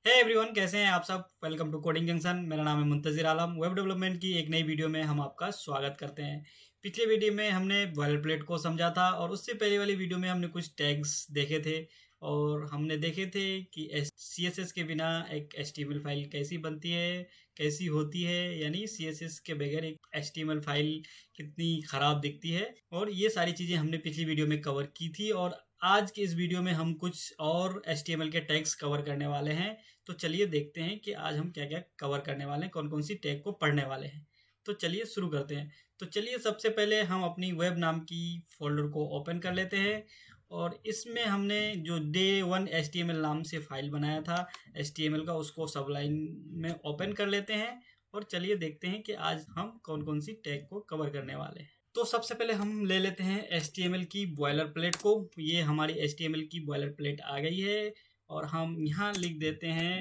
Hey everyone, कैसे हैं आप सब। Welcome to coding junction. मेरा नाम है मुंतजिर आलम। वेब डेवलपमेंट की एक नई वीडियो में हम आपका स्वागत करते हैं। पिछले वीडियो में हमने बॉयलर प्लेट को समझा था और उससे पहले वाली वीडियो में हमने कुछ टैग्स देखे थे और हमने देखे थे कि CSS के बिना एक HTML फाइल कैसी बनती है, कैसी होती है, यानी CSS के बगैर एक HTML फाइल कितनी ख़राब दिखती है। और ये सारी चीज़ें हमने पिछली वीडियो में कवर की थी और आज के इस वीडियो में हम कुछ और HTML के टैग्स कवर करने वाले हैं। तो चलिए देखते हैं कि आज हम क्या क्या कवर करने वाले हैं, कौन कौन सी टैग को पढ़ने वाले हैं। तो चलिए शुरू करते हैं। तो चलिए सबसे पहले हम अपनी वेब नाम की फोल्डर को ओपन कर लेते हैं और इसमें हमने जो day1 HTML नाम से फाइल बनाया था HTML का, उसको सबलाइन में ओपन कर लेते हैं और चलिए देखते हैं कि आज हम कौन कौन सी टैग को कवर करने वाले हैं। तो सबसे पहले हम ले लेते हैं HTML की बॉयलर प्लेट को। ये हमारी HTML की बॉयलर प्लेट आ गई है और हम यहाँ लिख देते हैं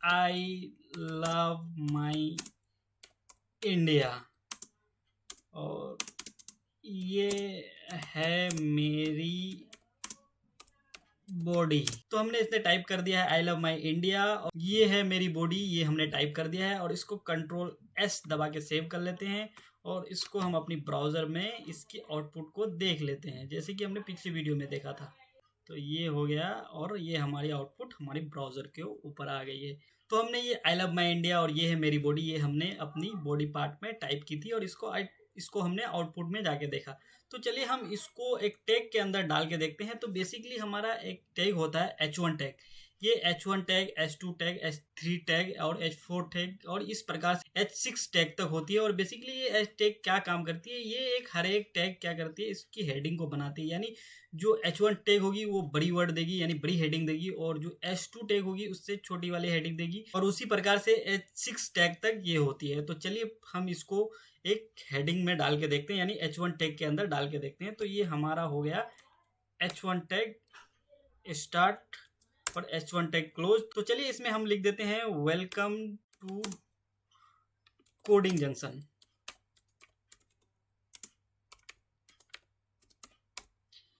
आई लव माई इंडिया और ये है मेरी बॉडी। तो हमने इसने टाइप कर दिया है आई लव माई इंडिया और ये है मेरी बॉडी, ये हमने टाइप कर दिया है और इसको Ctrl+S दबा के सेव कर लेते हैं और इसको हम अपनी ब्राउज़र में इसकी आउटपुट को देख लेते हैं, जैसे कि हमने पिछली वीडियो में देखा था। तो ये हो गया और ये हमारी आउटपुट हमारी ब्राउज़र के ऊपर आ गई है। तो हमने ये आई लव माई इंडिया और ये है मेरी बॉडी, ये हमने अपनी बॉडी पार्ट में टाइप की थी और इसको हमने आउटपुट में जाके देखा। तो चलिए हम इसको एक टैग के अंदर डाल के देखते हैं। तो बेसिकली हमारा एक टैग होता है H1 टैग। ये H1 tag, H2 tag, H3 tag और H4 टैग और इस प्रकार से H6 टैग तक होती है। और बेसिकली ये H टैग क्या काम करती है, ये एक हर एक टैग क्या करती है, इसकी हेडिंग को बनाती है। यानी जो H1 टैग होगी वो बड़ी वर्ड देगी यानी बड़ी हेडिंग देगी और जो H2 टैग होगी उससे छोटी वाली हेडिंग देगी और उसी प्रकार से H6 टैग तक ये होती है। तो चलिए हम इसको एक हेडिंग में डाल के देखते हैं, यानी H1 टैग के अंदर डाल के देखते हैं। तो ये हमारा हो गया H1 टैग स्टार्ट और H1 टैग क्लोज। तो चलिए इसमें हम लिख देते हैं वेलकम टू कोडिंग जंक्शन।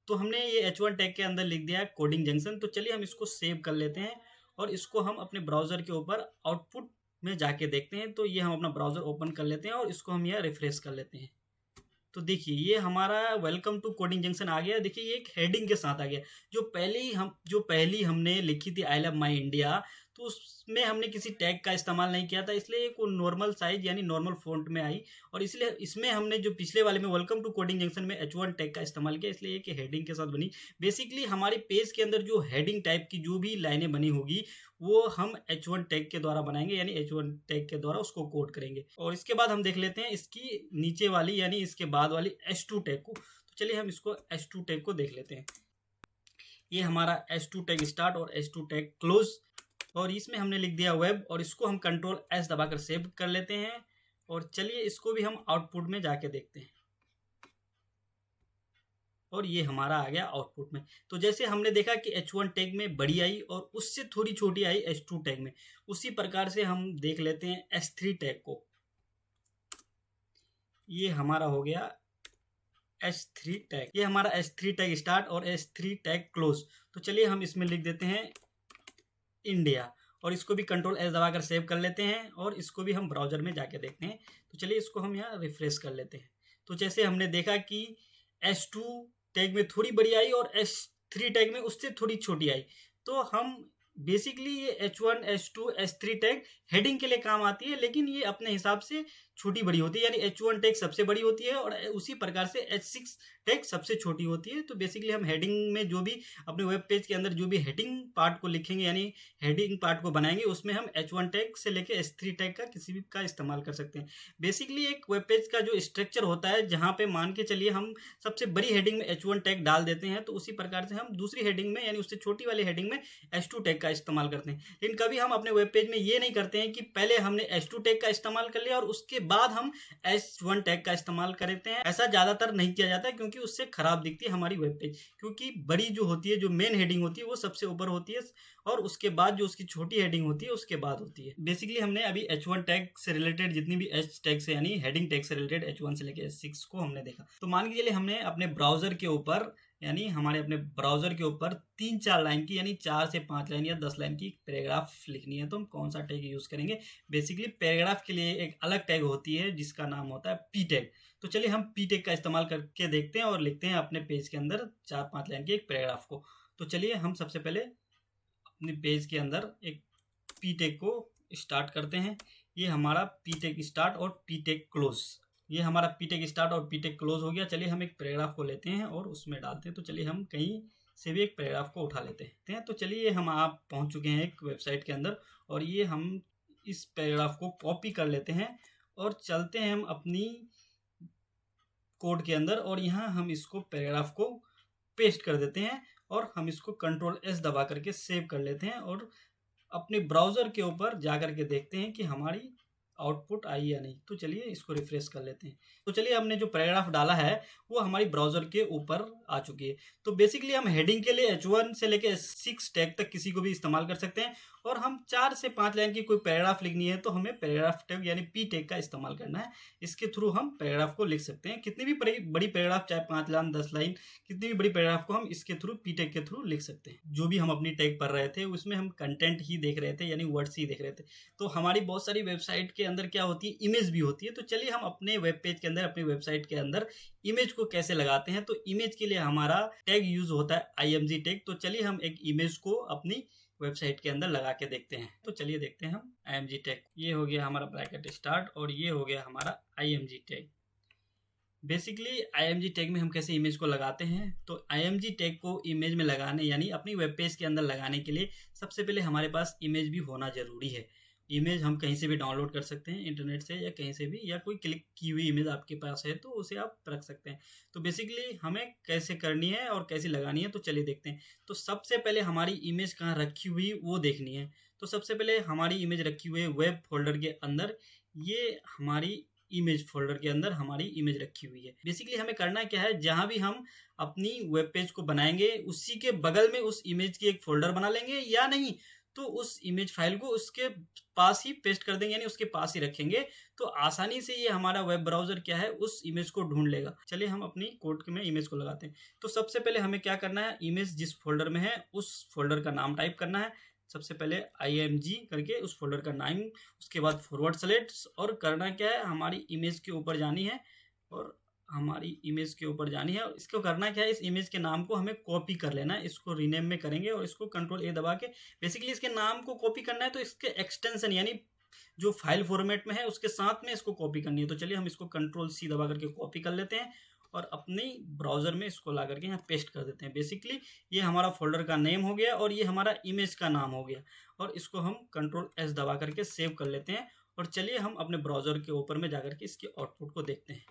तो हमने ये H1 टैग के अंदर लिख दिया है कोडिंग जंक्शन। तो चलिए हम इसको सेव कर लेते हैं और इसको हम अपने ब्राउज़र के ऊपर आउटपुट में जाके देखते हैं। तो ये हम अपना ब्राउज़र ओपन कर लेते हैं और इसको हम यहाँ रिफ्रेश कर लेते हैं। तो देखिए ये हमारा वेलकम टू कोडिंग जंक्शन आ गया। देखिए ये एक हेडिंग के साथ आ गया। जो पहली हमने लिखी थी आई लव माई इंडिया, तो उसमें हमने किसी टैग का इस्तेमाल नहीं किया था, इसलिए वो नॉर्मल साइज यानी नॉर्मल फ़ॉन्ट में आई। और इसलिए इसमें हमने जो पिछले वाले में वेलकम टू कोडिंग जंक्शन में H1 टैग का इस्तेमाल किया, इसलिए एक हेडिंग के साथ बनी। बेसिकली हमारे पेज के अंदर जो हेडिंग टाइप की जो भी लाइनें बनी होगी वो हम H1 टैग के द्वारा बनाएंगे, यानी H1 टैग के द्वारा उसको कोड करेंगे। और इसके बाद हम देख लेते हैं इसकी नीचे वाली यानी इसके बाद वाली H2 टैग को। तो चलिए हम इसको H2 टैग को देख लेते हैं। ये हमारा H2 टैग स्टार्ट और H2 टैग क्लोज और इसमें हमने लिख दिया वेब और इसको हम Ctrl+S दबाकर सेव कर लेते हैं और चलिए इसको भी हम आउटपुट में जाके देखते हैं और ये हमारा आ गया आउटपुट में। तो जैसे हमने देखा कि H1 टैग में बड़ी आई और उससे थोड़ी छोटी आई H2 टैग में, उसी प्रकार से हम देख लेते हैं H3 टैग को। ये हमारा हो गया H3 टैग, ये हमारा H3 टैग स्टार्ट और H3 टैग क्लोज। तो चलिए हम इसमें लिख देते हैं इंडिया और इसको भी Ctrl+S दबाकर सेव कर लेते हैं और इसको भी हम ब्राउज़र में जाके देखते हैं। तो चलिए इसको हम यहाँ रिफ्रेश कर लेते हैं। तो जैसे हमने देखा कि H2 टैग में थोड़ी बड़ी आई और H3 टैग में उससे थोड़ी छोटी आई। तो हम बेसिकली ये H1, H2, H3 tag heading के लिए काम आती है, लेकिन ये अपने हिसाब से छोटी बड़ी होती है। यानी H1 टैग सबसे बड़ी होती है और उसी प्रकार से H6 टैग सबसे छोटी होती है। तो बेसिकली हम हेडिंग में जो भी अपने वेब पेज के अंदर जो भी हेडिंग पार्ट को लिखेंगे यानी हेडिंग पार्ट को बनाएंगे, उसमें हम H1 टैग से लेके H3 टैग का किसी भी का इस्तेमाल कर सकते हैं। बेसिकली एक वेब पेज का जो स्ट्रक्चर होता है, जहाँ पे मान के चलिए हम सबसे बड़ी हेडिंग में H1 टैग डाल देते हैं, तो उसी प्रकार से हम दूसरी हेडिंग में यानी उससे छोटी वाली हेडिंग में H2 टैग का इस्तेमाल करते हैं। लेकिन कभी हम अपने वेब पेज में ये नहीं करते हैं कि पहले हमने H2 टैग का इस्तेमाल कर लिया और उसके बाद हम H1 टैग का इस्तेमाल करते हैं। ऐसा ज़्यादातर नहीं किया जाता है क्योंकि उससे खराब दिखती है हमारी वेब पेज, क्योंकि बड़ी जो होती है, जो मेन हेडिंग होती है वो सबसे ऊपर होती है और उसके बाद जो उसकी छोटी हेडिंग होती है उसके बाद होती है। बेसिकली हमने अभी H1 टैग से रिलेटेड जितनी भी H टैग से यानी हेडिंग टैग से रिलेटेड H1 से लेकर H6 को हमने देखा। तो मान के चलिए हमने अपने ब्राउजर के ऊपर यानी हमारे अपने ब्राउज़र के ऊपर 3-4 लाइन की यानी 4 से 5 लाइन या 10 लाइन की पैराग्राफ लिखनी है तो हम कौन सा टैग यूज़ करेंगे। बेसिकली पैराग्राफ के लिए एक अलग टैग होती है जिसका नाम होता है पी टैग। तो चलिए हम पी टैग का इस्तेमाल करके देखते हैं और लिखते हैं अपने पेज के अंदर 4-5 लाइन के एक पैराग्राफ को। तो चलिए हम सबसे पहले अपने पेज के अंदर एक पी टैग को स्टार्ट करते हैं। ये हमारा पी टैग स्टार्ट और पी टैग क्लोज, ये हमारा पी टैग स्टार्ट और पी टैग क्लोज हो गया। चलिए हम एक पैराग्राफ को लेते हैं और उसमें डालते हैं। तो चलिए हम कहीं से भी एक पैराग्राफ को उठा लेते हैं। तो चलिए हम आप पहुंच चुके हैं एक वेबसाइट के अंदर और ये हम इस पैराग्राफ को कॉपी कर लेते हैं और चलते हैं हम अपनी कोड के अंदर और यहाँ हम इसको पैराग्राफ को पेस्ट कर देते हैं और हम इसको Ctrl+S दबा करके सेव कर लेते हैं और अपने ब्राउज़र के ऊपर जा करके देखते हैं कि हमारी आउटपुट आई या नहीं। तो चलिए इसको रिफ्रेश कर लेते हैं। तो चलिए हमने जो पैराग्राफ डाला है वो हमारी ब्राउज़र के ऊपर आ चुकी है। तो बेसिकली हम हेडिंग के लिए H1 से लेकर H6 टैग तक किसी को भी इस्तेमाल कर सकते हैं और हम 4 से 5 लाइन की कोई पैराग्राफ लिखनी है तो हमें पैराग्राफ टैग यानी पी टैग का इस्तेमाल करना है। इसके थ्रू हम पैराग्राफ को लिख सकते हैं। कितनी भी बड़ी पैराग्राफ, चाहे 5 लाइन 10 लाइन, कितनी भी बड़ी पैराग्राफ को हम इसके थ्रू पी टैग के थ्रू लिख सकते हैं। जो भी हम अपनी टैग पढ़ रहे थे उसमें हम कंटेंट ही देख रहे थे यानी वर्ड्स ही देख रहे थे। तो हमारी बहुत सारी वेबसाइट के अंदर क्या होती है, इमेज भी होती है। तो चलिए हम अपने वेब पेज के अंदर, अपनी वेबसाइट के अंदर इमेज को कैसे लगाते हैं। तो इमेज के लिए हमारा टैग यूज होता है img टैग। तो चलिए हम एक इमेज को अपनी वेबसाइट के अंदर लगा के देखते हैं। तो चलिए देखते हैं हम img टैग। ये हो गया हमारा ब्रैकेट स्टार्ट और ये हो गया हमारा img tag. Basically img tag में हम कैसे इमेज को लगाते हैं। तो img टैग को इमेज में लगाने यानी अपनी वेब पेज के अंदर लगाने के लिए सबसे पहले हमारे पास इमेज भी होना जरूरी है। इमेज हम कहीं से भी डाउनलोड कर सकते हैं, इंटरनेट से या कहीं से भी, या कोई क्लिक की हुई इमेज आपके पास है तो उसे आप रख सकते हैं। तो बेसिकली हमें कैसे करनी है और कैसे लगानी है तो चलिए देखते हैं। तो सबसे पहले हमारी इमेज कहाँ रखी हुई वो देखनी है। तो सबसे पहले हमारी इमेज रखी हुई है वेब फोल्डर के अंदर। ये हमारी इमेज फोल्डर के अंदर हमारी इमेज रखी हुई है। बेसिकली हमें करना क्या है, जहां भी हम अपनी वेब पेज को बनाएंगे उसी के बगल में उस इमेज की एक फोल्डर बना लेंगे, या नहीं तो उस इमेज फाइल को उसके पास ही पेस्ट कर देंगे यानी उसके पास ही रखेंगे। तो आसानी से ये हमारा वेब ब्राउज़र क्या है उस इमेज को ढूंढ लेगा। चलिए हम अपनी कोड में इमेज को लगाते हैं। तो सबसे पहले हमें क्या करना है, इमेज जिस फोल्डर में है उस फोल्डर का नाम टाइप करना है। सबसे पहले img करके उस फोल्डर का नाम, उसके बाद फॉरवर्ड स्लैश, और करना क्या है, हमारी इमेज के ऊपर जानी है और हमारी इमेज के ऊपर जानी है। और इसको करना क्या है, इस इमेज के नाम को हमें कॉपी कर लेना है। इसको रीनेम में करेंगे और इसको Ctrl+A दबा के बेसिकली इसके नाम को कॉपी करना है। तो इसके एक्सटेंशन यानी जो फाइल फॉर्मेट में है उसके साथ में इसको कॉपी करनी है। तो चलिए हम इसको Ctrl+C दबा करके कॉपी कर लेते हैं और अपनी ब्राउज़र में इसको ला करके यहाँ पेस्ट कर देते हैं। बेसिकली ये हमारा फोल्डर का नेम हो गया और ये हमारा इमेज का नाम हो गया। और इसको हम Ctrl+S दबा करके सेव कर लेते हैं और चलिए हम अपने ब्राउज़र के ऊपर में जाकर के इसके आउटपुट को देखते हैं।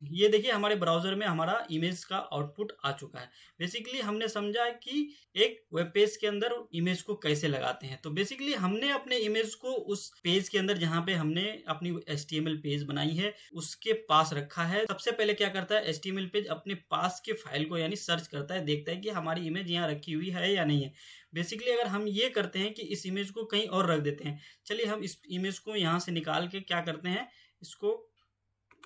ये देखिए हमारे ब्राउज़र में हमारा इमेज का आउटपुट आ चुका है। बेसिकली हमने समझा कि एक वेब पेज के अंदर इमेज को कैसे लगाते हैं। तो बेसिकली हमने अपने इमेज को उस पेज के अंदर जहाँ पे हमने अपनी HTML पेज बनाई है उसके पास रखा है। सबसे पहले क्या करता है, HTML पेज अपने पास के फाइल को यानी सर्च करता है, देखता है कि हमारी इमेज यहाँ रखी हुई है या नहीं है। बेसिकली अगर हम ये करते हैं कि इस इमेज को कहीं और रख देते हैं, चलिए हम इस इमेज को यहाँ से निकाल के क्या करते हैं, इसको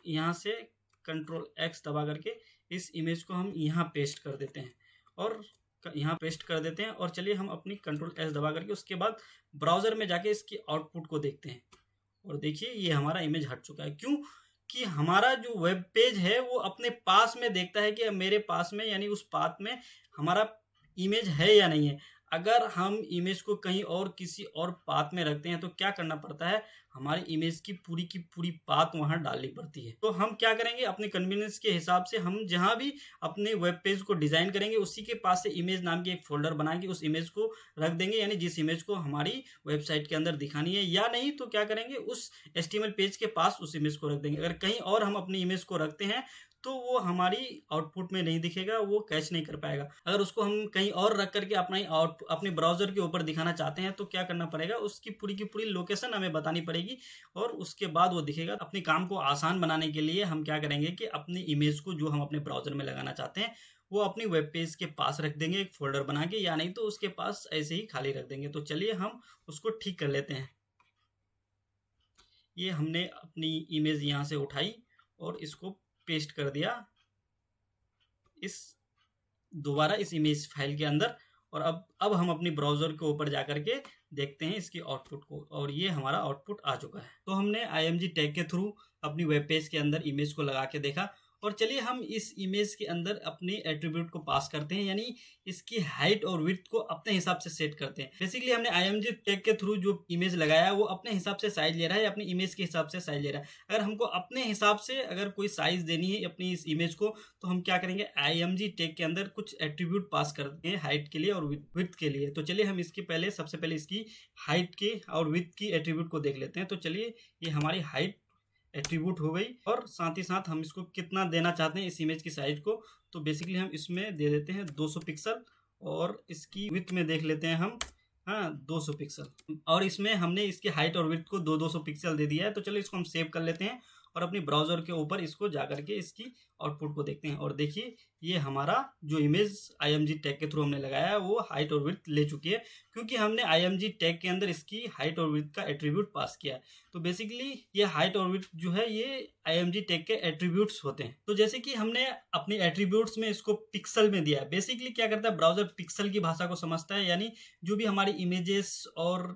यहाँ से Ctrl+X दबा करके इस इमेज को हम यहाँ पेस्ट कर देते हैं और यहाँ पेस्ट कर देते हैं। और चलिए हम अपनी Ctrl+S दबा करके उसके बाद ब्राउज़र में जाके इसकी आउटपुट को देखते हैं। और देखिए ये हमारा इमेज हट चुका है। क्यों कि हमारा जो वेब पेज है वो अपने पास में देखता है कि मेरे पास में यानी उस पाथ में हमारा इमेज है या नहीं है। अगर हम इमेज को कहीं और किसी और पाथ में रखते हैं तो क्या करना पड़ता है, हमारी इमेज की पूरी पाथ वहां डालनी पड़ती है। तो हम क्या करेंगे, अपने कन्वीनियंस के हिसाब से हम जहां भी अपने वेब पेज को डिजाइन करेंगे उसी के पास से इमेज नाम की एक फोल्डर बना के उस इमेज को रख देंगे, यानी जिस इमेज को हमारी वेबसाइट के अंदर दिखानी है। या नहीं तो क्या करेंगे, उस HTML पेज के पास उस इमेज को रख देंगे। अगर कहीं और हम अपनी इमेज को रखते हैं तो वो हमारी आउटपुट में नहीं दिखेगा, वो कैच नहीं कर पाएगा। अगर उसको हम कहीं और रख करके अपने ब्राउज़र के ऊपर दिखाना चाहते हैं तो क्या करना पड़ेगा, उसकी पूरी की पूरी लोकेशन हमें बतानी पड़ेगी और उसके बाद वो दिखेगा। अपने काम को आसान बनाने के लिए हम क्या करेंगे कि अपनी इमेज को जो हम अपने ब्राउज़र में लगाना चाहते हैं वो अपनी वेब पेज के पास रख देंगे एक फोल्डर बना के, या नहीं तो उसके पास ऐसे ही खाली रख देंगे। तो चलिए हम उसको ठीक कर लेते हैं। ये हमने अपनी इमेज यहाँ से उठाई और इसको पेस्ट कर दिया इस दोबारा इस इमेज फाइल के अंदर। और अब हम अपनी ब्राउज़र के ऊपर जा कर के देखते हैं इसकी आउटपुट को, और ये हमारा आउटपुट आ चुका है। तो हमने IMG टैग के थ्रू अपनी वेब पेज के अंदर इमेज को लगा के देखा। और चलिए हम इस इमेज के अंदर अपनी एट्रीब्यूट को पास करते हैं, यानी इसकी हाइट और विड्थ को अपने हिसाब से सेट करते हैं। बेसिकली हमने IMG टैग के थ्रू जो इमेज लगाया है वो अपने हिसाब से साइज ले रहा है, अपनी इमेज के हिसाब से साइज ले रहा है। अगर हमको अपने हिसाब से अगर कोई साइज देनी है अपनी इस इमेज को, तो हम क्या करेंगे, IMG टैग के अंदर कुछ एट्रीब्यूट पास करते हैं हाइट के लिए और विड्थ के लिए। तो चलिए हम इसके पहले सबसे पहले इसकी हाइट के और विड्थ की एट्रीब्यूट को देख लेते हैं। तो चलिए ये हमारी हाइट एट्रीब्यूट हो गई, और साथ ही साथ हम इसको कितना देना चाहते हैं इस इमेज की साइज को। तो बेसिकली हम इसमें दे देते हैं 200 पिक्सल, और इसकी विड्थ में देख लेते हैं हम 200 पिक्सल, और इसमें हमने इसकी हाइट और विड्थ को 200 पिक्सल दे दिया है। तो चलो इसको हम सेव कर लेते हैं और अपनी ब्राउज़र के ऊपर इसको जा करके इसकी आउटपुट को देखते हैं। और देखिए ये हमारा जो इमेज IMG टैग के थ्रू हमने लगाया है वो हाइट और विड्थ ले चुकी है, क्योंकि हमने IMG टैग के अंदर इसकी हाइट और विड्थ का एट्रीब्यूट पास किया है। तो बेसिकली ये हाइट और विड्थ जो है ये IMG टैग के एट्रीब्यूट्स होते हैं। तो जैसे कि हमने अपनी एट्रीब्यूट्स में इसको पिक्सल में दिया है, बेसिकली क्या करता है ब्राउज़र पिक्सल की भाषा को समझता है, यानी जो भी हमारी इमेजेस और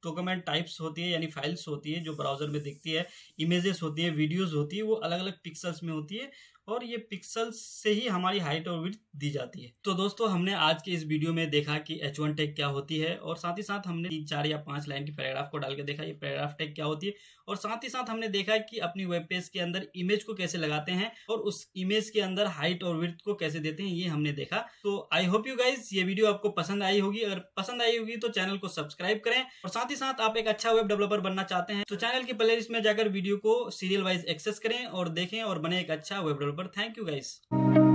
डॉक्यूमेंट टाइप्स होती है, यानी फाइल्स होती है जो ब्राउज़र में दिखती है, इमेजेस होती है, वीडियोस होती है, वो अलग अलग पिक्सल्स में होती है, और ये पिक्सल्स से ही हमारी हाइट और विड्थ दी जाती है। तो दोस्तों हमने आज के इस वीडियो में देखा कि H1 टैग क्या होती है, और साथ ही साथ हमने 3, 4 या 5 लाइन की पैराग्राफ को डाल के देखा ये पैराग्राफ टैग क्या होती है, और साथ ही साथ हमने देखा कि अपनी वेब पेज के अंदर इमेज को कैसे लगाते हैं और उस इमेज के अंदर हाइट और विड्थ को कैसे देते हैं, ये हमने देखा। तो आई होप यू गाइज ये वीडियो आपको पसंद आई होगी। अगर पसंद आई होगी तो चैनल को सब्सक्राइब करें, और साथ ही साथ आप एक अच्छा वेब डेवलपर बनना चाहते हैं तो चैनल की प्लेलिस्ट में जाकर वीडियो को सीरियल वाइज एक्सेस करें और देखें और बने एक अच्छा web developer. Thank you guys.